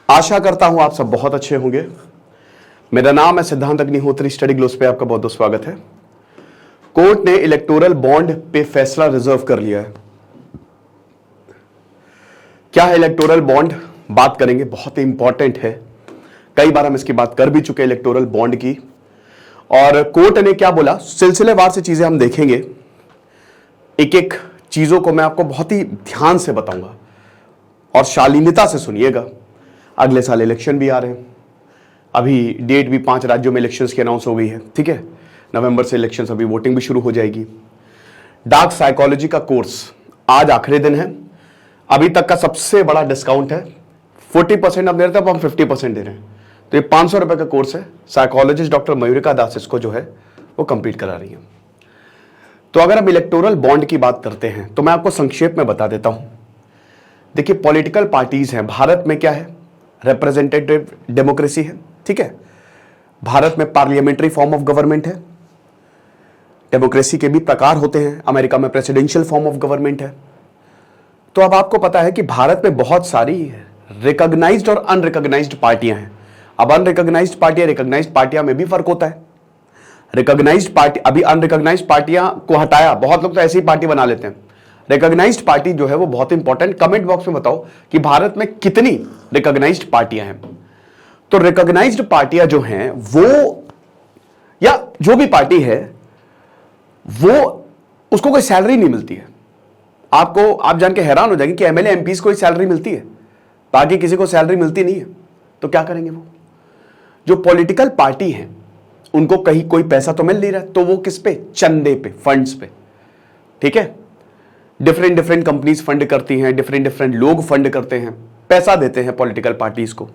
आशा करता हूं आप सब बहुत अच्छे होंगे। मेरा नाम है सिद्धांत अग्निहोत्री। स्टडी ग्लोस पे आपका बहुत बहुत स्वागत है। कोर्ट ने इलेक्टोरल बॉन्ड पे फैसला रिजर्व कर लिया है। क्या है इलेक्टोरल बॉन्ड, बात करेंगे, बहुत ही इंपॉर्टेंट है। कई बार हम इसकी बात कर भी चुके इलेक्टोरल बॉन्ड की। और कोर्ट ने क्या बोला, सिलसिलेवार से चीजें हम देखेंगे। एक एक चीजों को मैं आपको बहुत ही ध्यान से बताऊंगा और शालीनता से सुनिएगा। अगले साल इलेक्शन भी आ रहे हैं। अभी डेट भी 5 राज्यों में इलेक्शंस की अनाउंस हो गई है, ठीक है। नवंबर से इलेक्शंस, अभी वोटिंग भी शुरू हो जाएगी। डार्क साइकोलॉजी का कोर्स आज आखिरी दिन है। अभी तक का सबसे बड़ा डिस्काउंट है। 40% अब दे रहे थे, अब हम 50% दे रहे हैं। तो ये 500 रुपए का कोर्स है। साइकोलॉजिस्ट डॉक्टर मयूरिका दास इसको जो है वो कंप्लीट करा रही है। तो अगर हम इलेक्टोरल बॉन्ड की बात करते हैं तो मैं आपको संक्षेप में बता देता हूं। देखिए, पॉलिटिकल पार्टीज हैं भारत में। क्या है? रिप्रेजेंटेटिव डेमोक्रेसी है, ठीक है। भारत में पार्लियामेंट्री फॉर्म ऑफ गवर्नमेंट है। डेमोक्रेसी के भी प्रकार होते हैं। अमेरिका में प्रेसिडेंशियल फॉर्म ऑफ गवर्नमेंट है। तो अब आपको पता है कि भारत में बहुत सारी रिकॉग्नाइज्ड और अनरिकॉग्नाइज्ड पार्टियां हैं। अब अनरिकॉग्नाइज्ड पार्टियां, रिकॉग्नाइज्ड पार्टियां में भी फर्क होता है। रिकॉग्नाइज्ड पार्टी, अभी अनरिकॉग्नाइज्ड पार्टियां को हटाया, बहुत लोग तो ऐसी पार्टी बना लेते हैं। रिकॉग्नाइज्ड पार्टी जो है वो बहुत इंपॉर्टेंट। कमेंट बॉक्स में बताओ कि भारत में कितनी रिकॉग्नाइज्ड पार्टियां हैं। तो रिकॉग्नाइज्ड पार्टियां जो हैं वो, या जो भी पार्टी है वो, उसको कोई सैलरी नहीं मिलती है। आप जान के हैरान हो जाएंगे कि एमएलए एमपीज को ही सैलरी मिलती है, बाकी किसी को सैलरी मिलती नहीं है। तो क्या करेंगे वो? जो पॉलिटिकल पार्टी हैं उनको कहीं कोई पैसा तो मिल नहीं रहा, तो वो किस पे? चंदे पे, फंड्स पे, ठीक है। डिफरेंट कंपनीज फंड करती हैं, डिफरेंट लोग फंड करते हैं, पैसा देते हैं पॉलिटिकल पार्टीज को।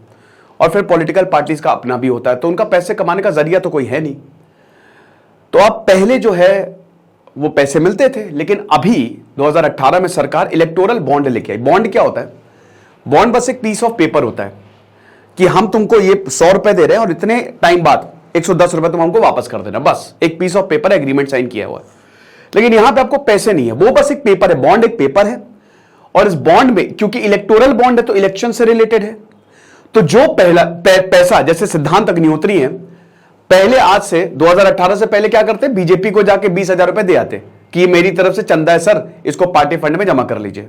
और फिर पॉलिटिकल पार्टीज का अपना भी होता है, तो उनका पैसे कमाने का जरिया तो कोई है नहीं। तो अब पहले जो है वो पैसे मिलते थे, लेकिन अभी 2018 में सरकार इलेक्टोरल बॉन्ड लेके आई। बॉन्ड क्या होता है? बॉन्ड बस एक पीस ऑफ पेपर होता है कि हम तुमको ये 100 रुपए दे रहे हैं और इतने टाइम बाद 110 रुपए तुम हमको वापस कर देना। बस एक piece of paper, agreement sign किया हुआ है। लेकिन यहां पे आपको पैसे नहीं है, वो बस एक पेपर है। बॉन्ड एक पेपर है, और इस बॉन्ड में, क्योंकि इलेक्टोरल बॉन्ड है तो इलेक्शन से रिलेटेड है, तो जो पहला पैसा, जैसे सिद्धांत अग्निहोत्री हैं, पहले आज से 2018 से पहले क्या करते? बीजेपी को जाके 20,000 रुपए दे आते कि मेरी तरफ से चंदा है सर, इसको पार्टी फंड में जमा कर लीजिए।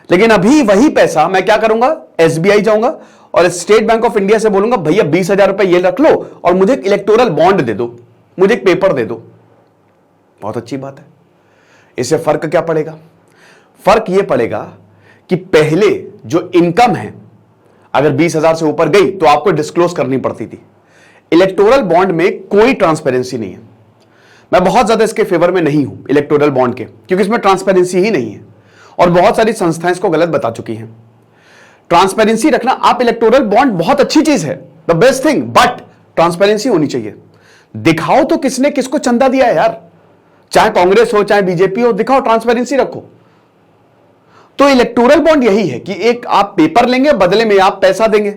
लेकिन अभी वही पैसा मैं क्या करूंगा? एसबीआई जाऊंगा और स्टेट बैंक ऑफ इंडिया से बोलूंगा, भैया 20,000 रुपए ये रख लो और मुझे एक इलेक्टोरल बॉन्ड दे दो, मुझे एक पेपर दे दो। बहुत अच्छी बात है। इससे फर्क क्या पड़ेगा? फर्क यह पड़ेगा कि पहले जो इनकम है अगर 20,000 से ऊपर गई तो आपको डिस्क्लोज करनी पड़ती थी। इलेक्टोरल बॉन्ड में कोई ट्रांसपेरेंसी नहीं है। मैं बहुत ज्यादा इसके फेवर में नहीं हूं इलेक्टोरल बॉन्ड के, क्योंकि इसमें ट्रांसपेरेंसी ही नहीं है और बहुत सारी संस्थाएं इसको गलत बता चुकी हैं। ट्रांसपेरेंसी रखना, आप इलेक्टोरल बॉन्ड बहुत अच्छी चीज है, the best thing, but transparency होनी चाहिए। दिखाओ तो किसने किसको चंदा दिया है यार, चाहे कांग्रेस हो चाहे बीजेपी हो, दिखाओ, ट्रांसपेरेंसी रखो। तो इलेक्टोरल बॉन्ड यही है कि एक आप पेपर लेंगे, बदले में आप पैसा देंगे,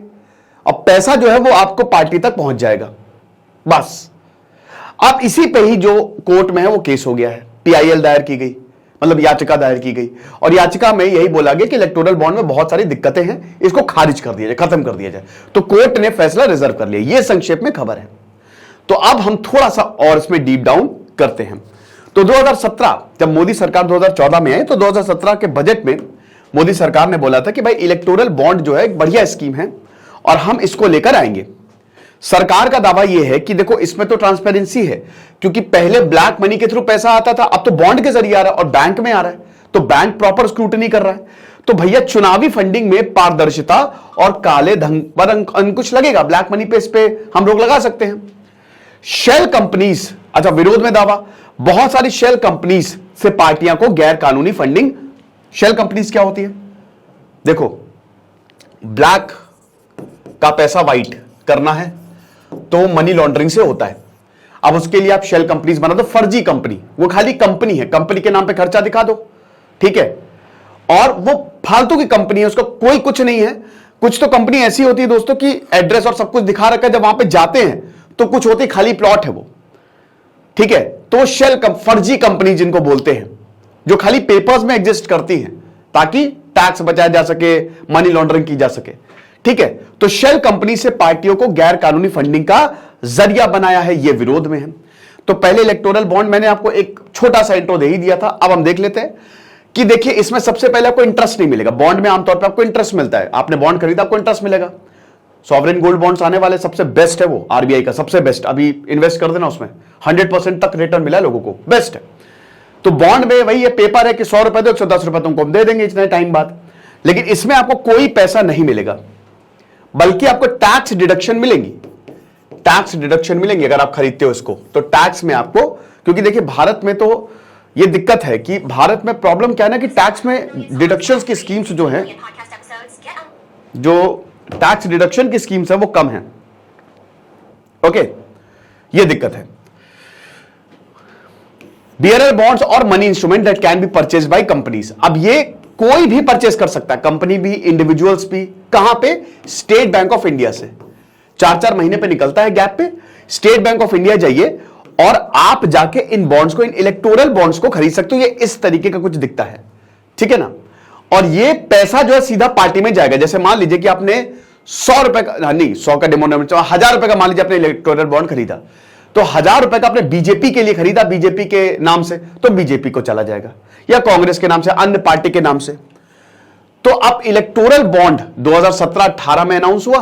और पैसा जो है वो आपको पार्टी तक पहुंच जाएगा। बस आप इसी पे ही जो कोर्ट में है वो केस हो गया है। पीआईएल दायर की गई, मतलब याचिका दायर की गई, और याचिका में यही बोला गया कि इलेक्टोरल बॉन्ड में बहुत सारी दिक्कतें हैं, इसको खारिज कर दिया जाए, खत्म कर दिया जाए। तो कोर्ट ने फैसला रिजर्व कर लिया। यह संक्षेप में खबर है। तो अब हम थोड़ा सा और इसमें डीप डाउन करते हैं। तो 2017 जब मोदी सरकार 2014 में आई, तो 2017 के बजट में मोदी सरकार ने बोला था कि भाई इलेक्टोरल बॉन्ड जो है एक बढ़िया स्कीम है और हम इसको लेकर आएंगे। सरकार का दावा यह है कि देखो, इसमें तो ट्रांसपेरेंसी है, क्योंकि पहले ब्लैक मनी के थ्रू पैसा आता था, अब तो बॉन्ड के जरिए आ रहा है और बैंक में आ रहा है, तो बैंक प्रॉपर स्क्रूटनी कर रहा है। तो भैया चुनावी फंडिंग में पारदर्शिता और काले धन पर अंकुश लगेगा। ब्लैक मनी पे इस पे हम रोक लगा सकते हैं। शेल कंपनीज, अच्छा, विरोध में दावा, बहुत सारी शेल कंपनीज से पार्टियां को गैर कानूनी फंडिंग। शेल कंपनीज क्या होती है? देखो, ब्लैक का पैसा व्हाइट करना है तो मनी लॉन्ड्रिंग से होता है। अब उसके लिए आप शेल कंपनीज बना दो, फर्जी कंपनी, वो खाली कंपनी है, कंपनी के नाम पे खर्चा दिखा दो, ठीक है, और वो फालतू की कंपनी है, उसका कोई कुछ नहीं है। कुछ तो कंपनी ऐसी होती है दोस्तों की एड्रेस और सब कुछ दिखा रखा है, जब वहां पे जाते हैं तो कुछ होती, खाली प्लॉट है वो, ठीक है। तो शेल फर्जी कंपनी जिनको बोलते हैं, जो खाली पेपर्स में एग्जिस्ट करती हैं ताकि टैक्स बचाया जा सके, मनी लॉन्ड्रिंग की जा सके, ठीक है, तो शेल कंपनी से पार्टियों को गैर कानूनी फंडिंग का जरिया बनाया है, यह विरोध में है। तो पहले इलेक्टोरल बॉन्ड मैंने आपको एक छोटा सा इंट्रो दे ही दिया था। अब हम देख लेते हैं कि देखिए इसमें सबसे पहले आपको इंटरेस्ट नहीं मिलेगा। बॉन्ड में आमतौर पर आपको इंटरेस्ट मिलता है, आपने बॉन्ड खरीदा आपको इंटरेस्ट मिलेगा। सॉवरेन गोल्ड बॉन्ड्स आने वाले सबसे बेस्ट है, वो आरबीआई का सबसे बेस्ट, अभी इन्वेस्ट कर देना उसमें, 100% तक रिटर्न मिला लोगों को, बेस्ट है। तो बॉन्ड में वही ये पेपर है कि 100 रुपए दो 110 रुपए तुमको हम दे देंगे इतने टाइम बाद, लेकिन इसमें आपको कोई पैसा नहीं मिलेगा, बल्कि आपको टैक्स डिडक्शन मिलेंगी, टैक्स डिडक्शन मिलेंगी अगर आप खरीदते हो इसको। तो टैक्स में आपको, क्योंकि देखिए भारत में तो ये दिक्कत है कि भारत में प्रॉब्लम क्या है ना कि टैक्स में डिडक्शंस की स्कीम्स जो हैं, जो टैक्स डिडक्शन की स्कीम्स है वो कम है। ओके, ये दिक्कत है। बियरर बॉन्ड्स और money instrument that can be purchase by companies, अब ये कोई भी परचेज कर सकता है, कंपनी भी, इंडिविजुअल्स भी। कहां पे? स्टेट बैंक ऑफ इंडिया से 4-4 महीने पे निकलता है गैप पे। स्टेट बैंक ऑफ इंडिया जाइए और आप जाके इन बॉन्ड्स को, इन इलेक्टोरल बॉन्ड्स को खरीद सकते हो। ये इस तरीके का कुछ दिखता है, ठीक है ना। और ये पैसा जो है सीधा पार्टी में जाएगा। जैसे मान लीजिए कि आपने 100 रुपए का, नहीं 100 का डिनोमिनेटर, 1000 रुपए का मान लीजिए आपने इलेक्टोरल बॉन्ड खरीदा, तो 1000 रुपए का आपने बीजेपी के लिए खरीदा, बीजेपी के नाम से, तो बीजेपी को चला जाएगा, या कांग्रेस के नाम से, अन्य पार्टी के नाम से। तो अब इलेक्टोरल बॉन्ड 2017-18 में अनाउंस हुआ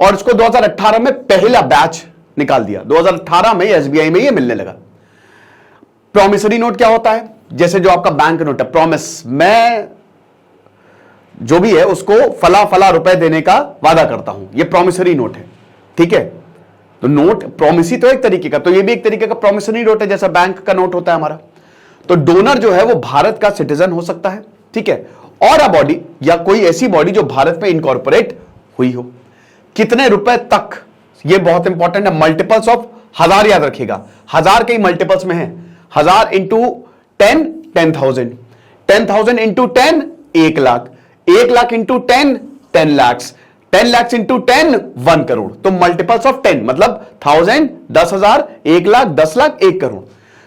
और इसको 2018 में पहला बैच निकाल दिया। 2018 में एसबीआई में ये मिलने लगा। प्रॉमिसरी नोट क्या होता है? जैसे जो आपका बैंक नोट है, प्रॉमिस, मैं जो भी है उसको फला फला रुपए देने का वादा करता हूं, ये प्रॉमिसरी नोट है, ठीक है। तो नोट प्रॉमिसी तो एक तरीके का, तो ये भी एक तरीके का प्रॉमिसरी नोट है, जैसा बैंक का नोट होता है हमारा। तो डोनर जो है वो भारत का सिटीजन हो सकता है, ठीक है, और अ बॉडी या कोई ऐसी बॉडी जो भारत में इनकॉर्पोरेट हुई हो। कितने रुपए तक, ये बहुत इंपॉर्टेंट है। मल्टीपल्स ऑफ 1000 याद रखिएगा, 1000 के ही मल्टीपल्स में है। 1000 into 10 10,000, 10,000 into 10 1 lakh, 1 lakh into 10 10 lakh, 10 lakh into 10 1 crore. तो मल्टीपल्स ऑफ 10 मतलब 1000, 10,000, 1 लाख, 10 लाख, 1 करोड़।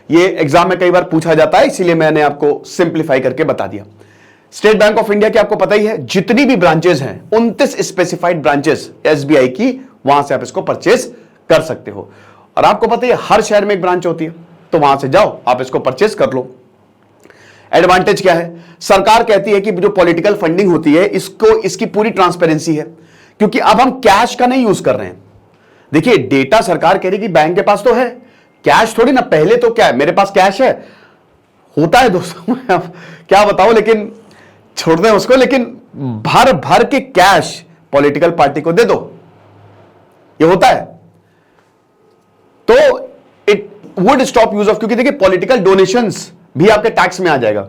ये एग्जाम में कई बार पूछा जाता है, इसीलिए मैंने आपको सिंप्लीफाई करके बता दिया। स्टेट बैंक ऑफ इंडिया की आपको पता ही है, जितनी भी ब्रांचेस हैं 29 स्पेसिफाइड ब्रांचेस एसबीआई की, वहां से आप इसको परचेज कर सकते हो। और आपको पता है हर शहर में एक ब्रांच होती है, तो वहां से जाओ आप इसको परचेज कर लो। एडवांटेज क्या है? सरकार कहती है कि जो पॉलिटिकल फंडिंग होती है इसको, इसकी पूरी ट्रांसपेरेंसी है, क्योंकि अब हम कैश का नहीं यूज कर रहे हैं। देखिए डेटा सरकार कह रही कि बैंक के पास तो है, कैश थोड़ी ना। पहले तो क्या है, मेरे पास कैश है, होता है दोस्तों क्या बताओ, लेकिन छोड़ दें उसको, लेकिन भर भर के कैश पॉलिटिकल पार्टी को दे दो, ये होता है। तो it would stop use of, क्योंकि देखिए पॉलिटिकल डोनेशंस भी आपके टैक्स में आ जाएगा,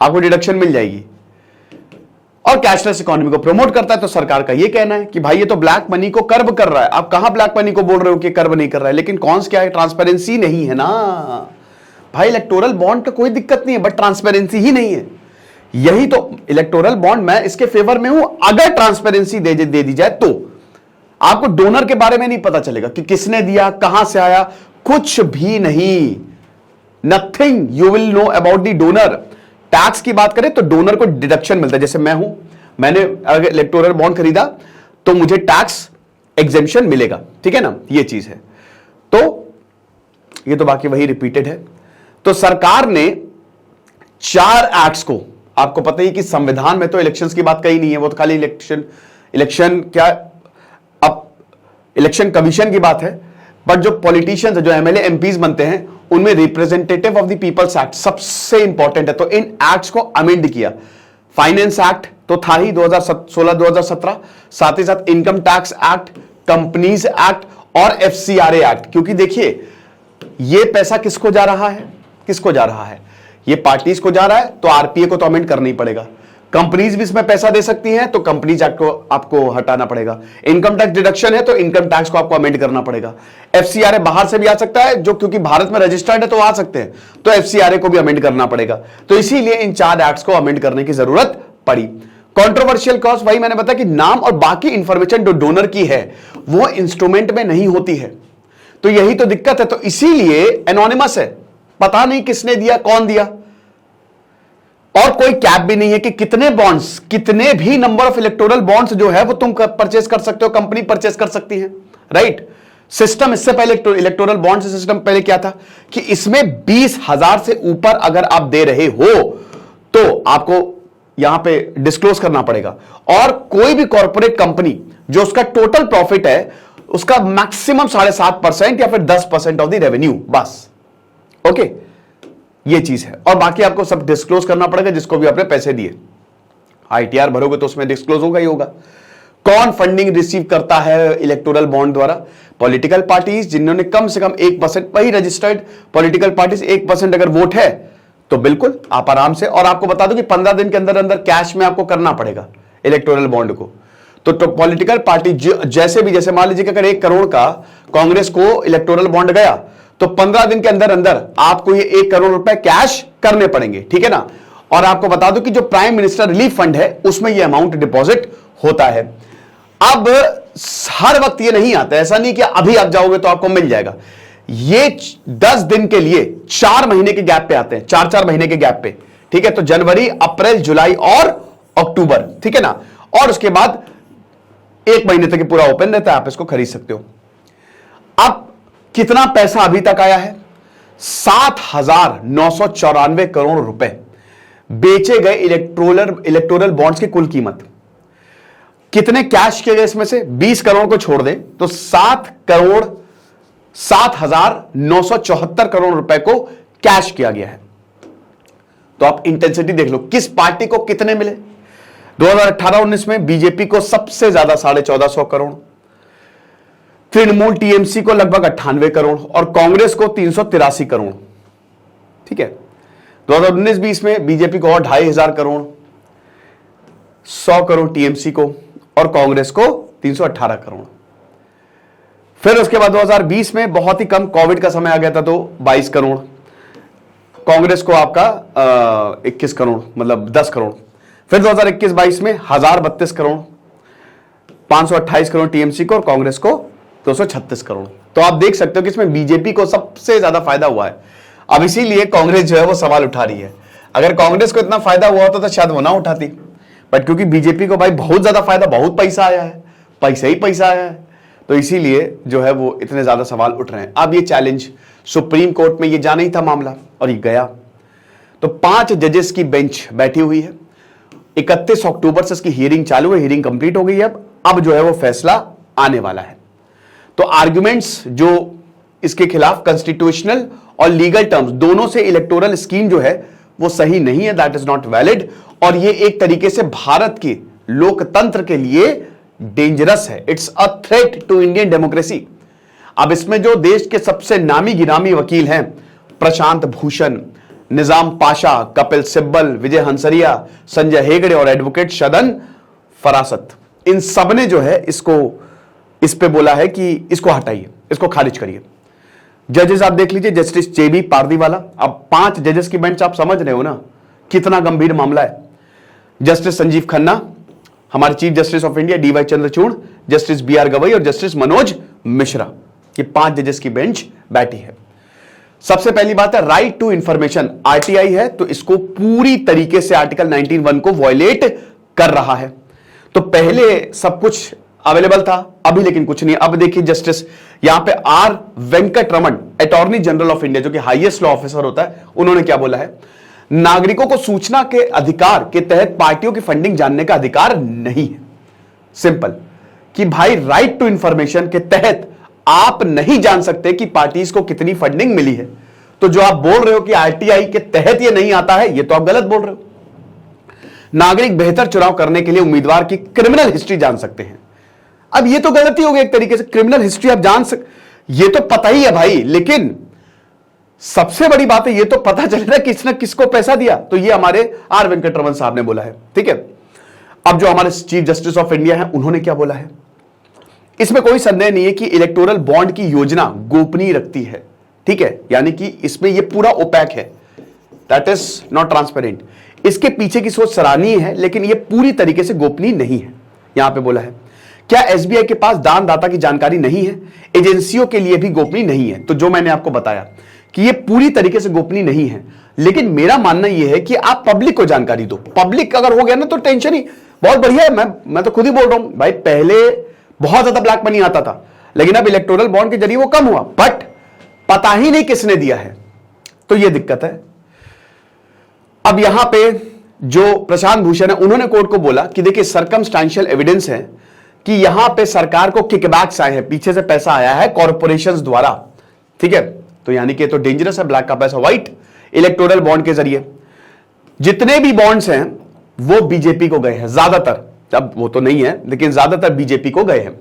आपको डिडक्शन मिल जाएगी। और कैशलेस इकोनॉमी को प्रमोट करता है। तो सरकार का ये कहना है कि भाई ये तो ब्लैक मनी को कर्ब कर रहा है। आप कहां ब्लैक मनी को बोल रहे हो कि कर्ब नहीं कर रहा है, लेकिन कॉन्स क्या है? ट्रांसपेरेंसी नहीं है ना भाई। इलेक्टोरल बॉन्ड का कोई दिक्कत नहीं है, बट ट्रांसपेरेंसी ही नहीं है। यही तो इलेक्टोरल बॉन्ड, मैं इसके फेवर में हूं अगर ट्रांसपेरेंसी दे दी जाए तो। आपको डोनर के बारे में नहीं पता चलेगा कि किसने दिया, कहां से आया, कुछ भी नहीं, nothing you will know about the donor. Tax की बात करें तो डोनर को डिडक्शन मिलता है। जैसे मैं हूं, मैंने अगर इलेक्टोरल बॉन्ड खरीदा तो मुझे टैक्स एग्जेम्पशन मिलेगा, ठीक है ना, ये चीज है। तो ये तो बाकी वही रिपीटेड है। तो सरकार ने 4 एक्ट्स को, आपको पता ही कि संविधान में तो इलेक्शंस की बात कही नहीं है, वो तो खाली इलेक्शन क्या, अब इलेक्शन कमीशन की बात है। बट जो पॉलिटिशियंस, जो एमएलए एमपीज बनते हैं, उनमें representative of the people's act सबसे इंपॉर्टेंट है। तो इन एक्ट्स को अमेंड किया। फाइनेंस एक्ट तो था ही 2016-2017, साथ ही साथ income tax act, companies act और एफसीआरए एक्ट। क्योंकि देखिए ये पैसा किसको जा रहा है, किसको जा रहा है, ये पार्टीज को जा रहा है, तो आरपीए को तो अमेंड करना ही पड़ेगा। कंपनीज भी इसमें पैसा दे सकती हैं, तो कंपनीज एक्ट को आपको हटाना पड़ेगा। इनकम टैक्स डिडक्शन है, तो इनकम टैक्स को आपको अमेंड करना पड़ेगा। एफसीआरए बाहर से भी आ सकता है, जो क्योंकि भारत में रजिस्टर्ड है तो आ सकते हैं, तो एफसीआरए को भी अमेंड करना पड़ेगा। तो इसीलिए इन 4 एक्ट्स को अमेंड करने की जरूरत पड़ी। कंट्रोवर्शियल क्लॉज, वही मैंने बताया कि नाम और बाकी इंफॉर्मेशन जो डोनर की है वो इंस्ट्रूमेंट में नहीं होती है, तो यही तो दिक्कत है। तो इसीलिए एनोनिमस है, पता नहीं किसने दिया, कौन दिया। और कोई कैप भी नहीं है कि कितने बॉन्ड्स, कितने भी नंबर ऑफ इलेक्टोरल बॉन्ड्स जो है वो तुम परचेस कर सकते हो, कंपनी परचेस कर सकती है, राइट। सिस्टम इससे पहले, इलेक्टोरल बॉन्ड सिस्टम पहले क्या था कि इसमें 20,000 से ऊपर अगर आप दे रहे हो तो आपको यहां पे डिस्क्लोज करना पड़ेगा। और कोई भी कॉर्पोरेट कंपनी जो उसका टोटल प्रॉफिट है उसका मैक्सिमम 7.5% या फिर 10% ऑफ द रेवेन्यू, बस। ओके, ये चीज है। और बाकी आपको सब डिस्क्लोज करना पड़ेगा जिसको भी आपने पैसे दिए। आईटीआर भरोगे तो उसमें डिस्क्लोज होगा ही होगा। कौन फंडिंग रिसीव करता है इलेक्टोरल बॉन्ड द्वारा? पॉलिटिकल पार्टीज जिन्होंने कम से कम 1%, वही रजिस्टर्ड पॉलिटिकल पार्टीज 1% अगर वोट है तो बिल्कुल आप आराम से। और आपको बता दो कि 15 दिन के अंदर अंदर कैश में आपको करना पड़ेगा इलेक्टोरल बॉन्ड को। तो पॉलिटिकल पार्टी जैसे मान लीजिए कि अगर 1 करोड़ का कांग्रेस को इलेक्टोरल बॉन्ड गया तो 15 दिन के अंदर अंदर आपको ये 1 करोड़ रुपए कैश करने पड़ेंगे, ठीक है ना। और आपको बता दो कि जो प्राइम मिनिस्टर रिलीफ फंड है उसमें ये अमाउंट डिपॉजिट होता है। अब हर वक्त ये नहीं आता, ऐसा नहीं कि अभी आप जाओगे तो आपको मिल जाएगा। ये 10 दिन के लिए 4 महीने के गैप पे आते हैं, 4 महीने के गैप पे, ठीक है। तो जनवरी, अप्रैल, जुलाई और अक्टूबर, ठीक है ना। और उसके बाद 1 महीने तक पूरा ओपन रहता है, आप इसको खरीद सकते हो। अब कितना पैसा अभी तक आया है? 7,994 करोड़ रुपए बेचे गए इलेक्टोरल बॉन्ड्स की कुल कीमत। कितने कैश किए गए इसमें से? 20 करोड़ को छोड़ दें तो 7,0974 करोड़ रुपए को कैश किया गया है। तो आप इंटेंसिटी देख लो, किस पार्टी को कितने मिले। 2018-19 में बीजेपी को सबसे ज्यादा 1450 करोड़, तृणमूल टीएमसी को लगभग 98 करोड़ और कांग्रेस को 383 करोड़, ठीक है। 2019-20 में बीजेपी को और 2,500 करोड़, 100 करोड़ टीएमसी को और कांग्रेस को 318 करोड़। फिर उसके बाद 2020 में बहुत ही कम, कोविड का समय आ गया था तो 22 करोड़, कांग्रेस को आपका 21 करोड़, मतलब 10 करोड़। फिर 2021-22 में 1032 करोड़, 528 करोड़ टीएमसी को और कांग्रेस को 236 करोड़। तो आप देख सकते हो कि इसमें बीजेपी को सबसे ज्यादा फायदा हुआ है। अब इसीलिए कांग्रेस जो है वो सवाल उठा रही है। अगर कांग्रेस को इतना फायदा हुआ होता तो शायद वो ना उठाती, बट क्योंकि बीजेपी को भाई बहुत ज्यादा फायदा, बहुत पैसा आया है, पैसा ही पैसा आया है, तो इसीलिए जो है वो इतने ज्यादा सवाल उठ रहे हैं। अब ये चैलेंज सुप्रीम कोर्ट में ये जाना ही था मामला और ये गया। तो 5 जजेस की बेंच बैठी हुई है। 31 अक्टूबर से इसकी हियरिंग चालू है, हियरिंग कंप्लीट हो गई है। अब जो है वो फैसला आने वाला है। तो आर्ग्यूमेंट्स जो इसके खिलाफ कॉन्स्टिट्यूशनल और लीगल टर्म्स दोनों से इलेक्टोरल स्कीम जो है वो सही नहीं है, दैट इज नॉट वैलिड। और ये एक तरीके से भारत के लोकतंत्र के लिए डेंजरस है, it's a threat to Indian democracy. अब इसमें जो देश के सबसे नामी गिरामी वकील हैं, प्रशांत भूषण, निजाम पाशा, कपिल सिब्बल, विजय हंसरिया, संजय हेगड़े और एडवोकेट शदन फरासत, इन सबने जो है इस पे बोला है कि इसको हटाइए, इसको खारिज करिए। जजेस आप देख लीजिए, जस्टिस जेबी पारदीवाला। अब 5 जजेस की बेंच, आप समझ रहे हो ना कितना गंभीर मामला है। जस्टिस संजीव खन्ना, हमारे chief justice of India DY Chandrachud, justice BR Gavai और जस्टिस मनोज मिश्रा, ये 5 जजेस की बेंच बैठी है। सबसे पहली बात है राइट टू इंफॉर्मेशन, आरटीआई है तो इसको पूरी तरीके से आर्टिकल 19(1) को वॉयलेट कर रहा है। तो पहले सब कुछ अवेलेबल था, अभी लेकिन कुछ नहीं। अब देखिए जस्टिस यहां पे R Venkat Raman, attorney general of India, जो कि हाईएस्ट लॉ ऑफिसर होता है, उन्होंने क्या बोला है? नागरिकों को सूचना के अधिकार के तहत पार्टियों की फंडिंग जानने का अधिकार नहीं है। सिंपल कि भाई राइट टू इंफॉर्मेशन के तहत आप नहीं जान सकते कि पार्टीज को कितनी फंडिंग मिली है। तो जो आप बोल रहे हो कि आरटीआई के तहत ये नहीं आता है, ये तो आप गलत बोल रहे हो। नागरिक बेहतर चुनाव करने के लिए उम्मीदवार की क्रिमिनल हिस्ट्री जान सकते हैं। अब ये तो गलती हो गई एक तरीके से, क्रिमिनल हिस्ट्री आप जान ये तो पता ही है भाई, लेकिन सबसे बड़ी बात है ये तो पता चल रहा है किसने किसको पैसा दिया। तो ये हमारे आर वेंकटरमन साहब ने बोला है, ठीक है। अब जो हमारे चीफ जस्टिस ऑफ इंडिया है, उन्होंने क्या बोला है? इसमें कोई संदेह नहीं है कि इलेक्टोरल बॉन्ड की योजना गोपनीय रखती है, ठीक है, यानी कि इसमें यह पूरा ओपैक है, दैट इज नॉट ट्रांसपेरेंट। इसके पीछे की सोच सराहनीय है, लेकिन यह पूरी तरीके से गोपनीय नहीं है। यहां पे बोला है क्या एसबीआई के पास दानदाता की जानकारी नहीं है? एजेंसियों के लिए भी गोपनीय नहीं है। तो जो मैंने आपको बताया कि ये पूरी तरीके से गोपनीय नहीं है, लेकिन मेरा मानना यह है कि आप पब्लिक को जानकारी दो। पब्लिक अगर हो गया ना तो टेंशन ही बहुत बढ़िया है। मैं तो खुद ही बोल रहा हूं भाई, पहले बहुत ज्यादा ब्लैक मनी आता था, लेकिन अब इलेक्टोरल बॉन्ड के जरिए वो कम हुआ, बट पता ही नहीं किसने दिया है, तो ये दिक्कत है। अब यहां पे जो प्रशांत भूषण है उन्होंने कोर्ट को बोला कि देखिए सर्कमस्टेंशियल एविडेंस है कि यहां पे सरकार को किकबैक्स आए हैं, पीछे से पैसा आया है कॉर्पोरेशंस द्वारा, ठीक है। तो यानी कि तो डेंजरस है, ब्लैक का पैसा व्हाइट इलेक्टोरल बॉन्ड के जरिए। जितने भी बॉन्ड्स हैं वो बीजेपी को गए हैं ज्यादातर, अब वो तो नहीं है लेकिन ज्यादातर बीजेपी को गए हैं।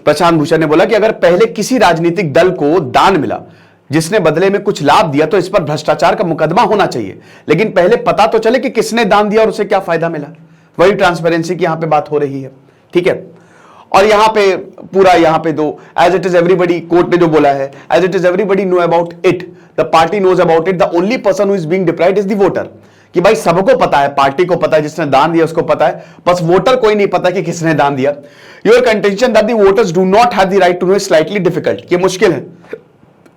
प्रशांत भूषण ने बोला कि अगर पहले किसी राजनीतिक दल को दान मिला जिसने बदले में कुछ लाभ दिया तो इस पर भ्रष्टाचार का मुकदमा होना चाहिए, लेकिन पहले पता तो चले कि किसने दान दिया और उसे क्या फायदा मिला। वही ट्रांसपेरेंसी की यहां पे बात हो रही है, ठीक है। और यहां पे पूरा यहां पे दो as it is everybody, court ने जो बोला है as it is everybody know about it, the party knows about it, the only person who is being deprived is the voter. कि भाई सबको पता है, पार्टी को पता है, जिसने दान दिया उसको पता है, बस वोटर कोई नहीं पता कि किसने दान दिया। Your contention that the voters do not have the right to know is slightly difficult. ये मुश्किल है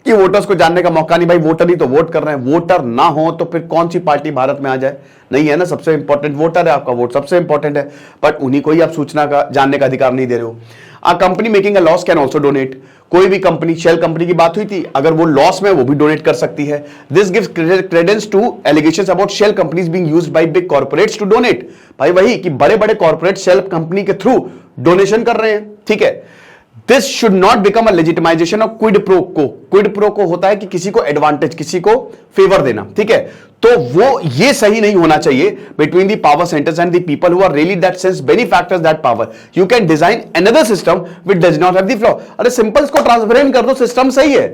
कि वोटर्स को जानने का मौका नहीं। भाई वोटर ही तो वोट कर रहे हैं, वोटर ना हो तो फिर कौन सी पार्टी भारत में आ जाए, नहीं है ना। सबसे इंपॉर्टेंट वोटर है, आपका वोट सबसे इंपॉर्टेंट है, बट उन्हीं को ही आप सूचना का जानने का अधिकार नहीं दे रहे हो। A company making a loss can also donate. कोई भी कंपनी, शेल कंपनी की बात हुई थी, अगर वो लॉस में वो भी डोनेट कर सकती है। This gives credence to allegations about shell companies being used by big corporates to donate. भाई वही कि बड़े बड़े कॉर्पोरेट शेल कंपनी के थ्रू डोनेशन कर रहे हैं, ठीक है। This should not become a legitimisation of quid pro quo. Quid pro quo होता है कि किसी को एडवांटेज, किसी को फेवर देना, ठीक है। तो वो ये सही नहीं होना चाहिए between the power centres and the people who are really that sense benefactors that power. You can design another system which does not have the flaw. अरे सिंपल इसको ट्रांसपेरेंट कर दो, सिस्टम सही है,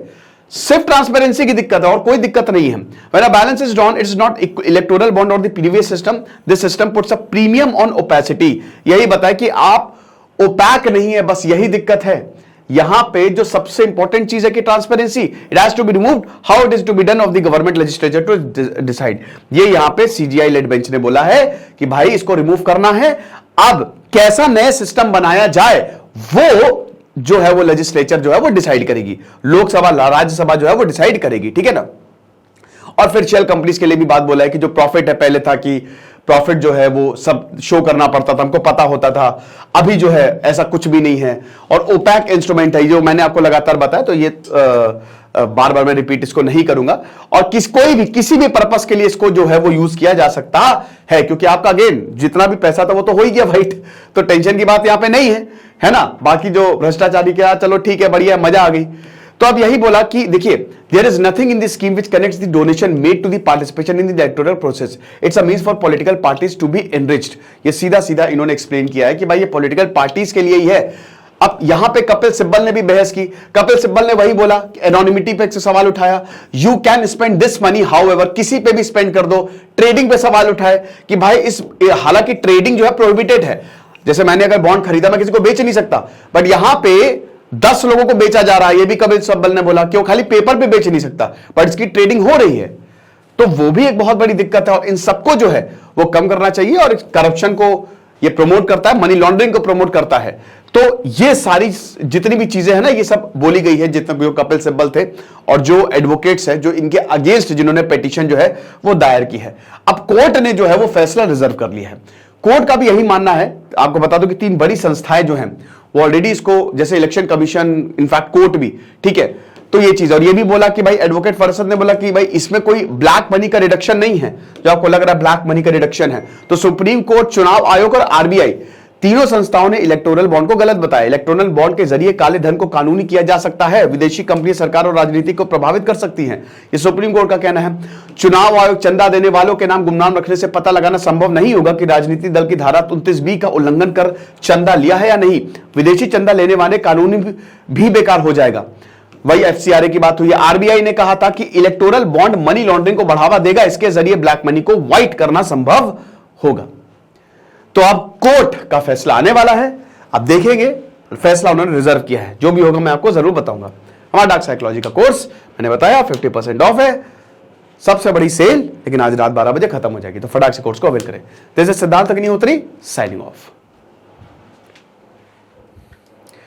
सिर्फ ट्रांसपेरेंसी की दिक्कत है और कोई दिक्कत नहीं है। When a balance is drawn, it is not electoral bond or the previous system. This system puts a premium on opacity. यही बताए कि आप ओपैक नहीं है, बस यही दिक्कत है। यहां पे जो सबसे इंपॉर्टेंट चीज है कि transparency, it has to be removed, how it is to be done of the government legislature to decide. ये यहां पे सीजीआई लेड बेंच ने बोला है कि भाई इसको रिमूव करना है। अब कैसा नया सिस्टम बनाया जाए वो जो है वो लेजिस्लेचर जो है वो डिसाइड करेगी, लोकसभा राज्यसभा जो है वो डिसाइड करेगी, ठीक है ना। और फिर शेल कंपनीज के लिए भी बात बोला है कि जो प्रॉफिट है, पहले था कि प्रॉफिट जो है वो सब शो करना पड़ता था, हमको पता होता था, अभी जो है ऐसा कुछ भी नहीं है। और ओपैक इंस्ट्रूमेंट है, जो मैंने आपको लगातार बताया, तो ये बार बार मैं रिपीट इसको नहीं करूंगा। और कोई भी किसी भी पर्पस के लिए इसको जो है वो यूज किया जा सकता है, क्योंकि आपका अगेन जितना भी पैसा था वो तो हो ही गया वाइट, तो टेंशन की बात यहां पे नहीं है ना। बाकी जो भ्रष्टाचारी क्या, चलो ठीक है, बढ़िया, मजा आ गई। तो अब यही बोला कि देखिए, there is nothing in this scheme which connects the donation made to the participation in the electoral process, it's a means for political parties to be enriched. ये सीधा सीधा इन्होंने एक्सप्लेन किया है कि भाई ये पॉलिटिकल पार्टीज के लिए ही है। अब यहां पे कपिल सिब्बल ने भी बहस की, कपिल सिब्बल ने वही बोला, एनोनिमिटी पे सवाल उठाया, you can spend this money however, किसी पे भी स्पेंड कर दो। ट्रेडिंग पे सवाल उठाए कि भाई इस, हालांकि ट्रेडिंग जो है प्रोहिबिटेड है, जैसे मैंने अगर बॉन्ड खरीदा मैं किसी को बेच नहीं सकता, बट यहां पे 10 लोगों को बेचा जा रहा है, ये भी कपिल सिब्बल ने बोला, क्यों, खाली पेपर पे बेच नहीं सकता, बट इसकी ट्रेडिंग हो रही है, तो वो भी एक बहुत बड़ी दिक्कत है। और इन सबको जो है वो कम करना चाहिए, और करप्शन को ये प्रमोट करता है, मनी लॉन्ड्रिंग को प्रमोट करता है। तो ये सारी जितनी भी चीजें हैं ना, ये सब बोली गई है, जितने जो कपिल सिब्बल थे और जो एडवोकेट्स हैं जो इनके अगेंस्ट जिन्होंने पिटीशन जो है वो दायर की है। अब कोर्ट ने जो है वो फैसला रिजर्व कर लिया है। कोर्ट का भी यही मानना है, आपको बता दो कि 3 बड़ी संस्थाएं जो हैं वो ऑलरेडी इसको, जैसे इलेक्शन कमीशन, इनफैक्ट कोर्ट भी, ठीक है। तो ये चीज, और ये भी बोला कि भाई एडवोकेट परिषद ने बोला कि भाई इसमें कोई ब्लैक मनी का रिडक्शन नहीं है, जो आपको लग रहा है ब्लैक मनी का रिडक्शन है। तो सुप्रीम कोर्ट, चुनाव आयोग और आरबीआई, तीनों संस्थाओं ने इलेक्टोरल बॉन्ड को गलत बताया। इलेक्टोरल बॉन्ड के जरिए काले धन को कानूनी किया जा सकता है, विदेशी कंपनी सरकार और राजनीति को प्रभावित कर सकती हैं, ये सुप्रीम कोर्ट का कहना है। चुनाव आयोग, चंदा देने वालों के नाम गुमनाम रखने से पता लगाना संभव नहीं होगा कि राजनीतिक दल की धारा 29B का उल्लंघन कर चंदा लिया है या नहीं। विदेशी चंदा लेने वाले कानूनी भी बेकार हो जाएगा। वही एफसीआरए की बात हुई है। आरबीआई ने कहा था कि इलेक्टोरल बॉन्ड मनी लॉन्ड्रिंग को बढ़ावा देगा, इसके जरिए ब्लैक मनी को व्हाइट करना संभव होगा। तो अब कोर्ट का फैसला आने वाला है, अब देखेंगे, फैसला उन्होंने रिजर्व किया है, जो भी होगा मैं आपको जरूर बताऊंगा। हमारा डार्क साइकोलॉजी का कोर्स मैंने बताया 50% ऑफ है, सबसे बड़ी सेल, लेकिन आज रात 12 बजे खत्म हो जाएगी, तो फटाक से कोर्स को अवेल करें। जैसे सिद्धार्थ अग्निहोत्री साइनिंग ऑफ।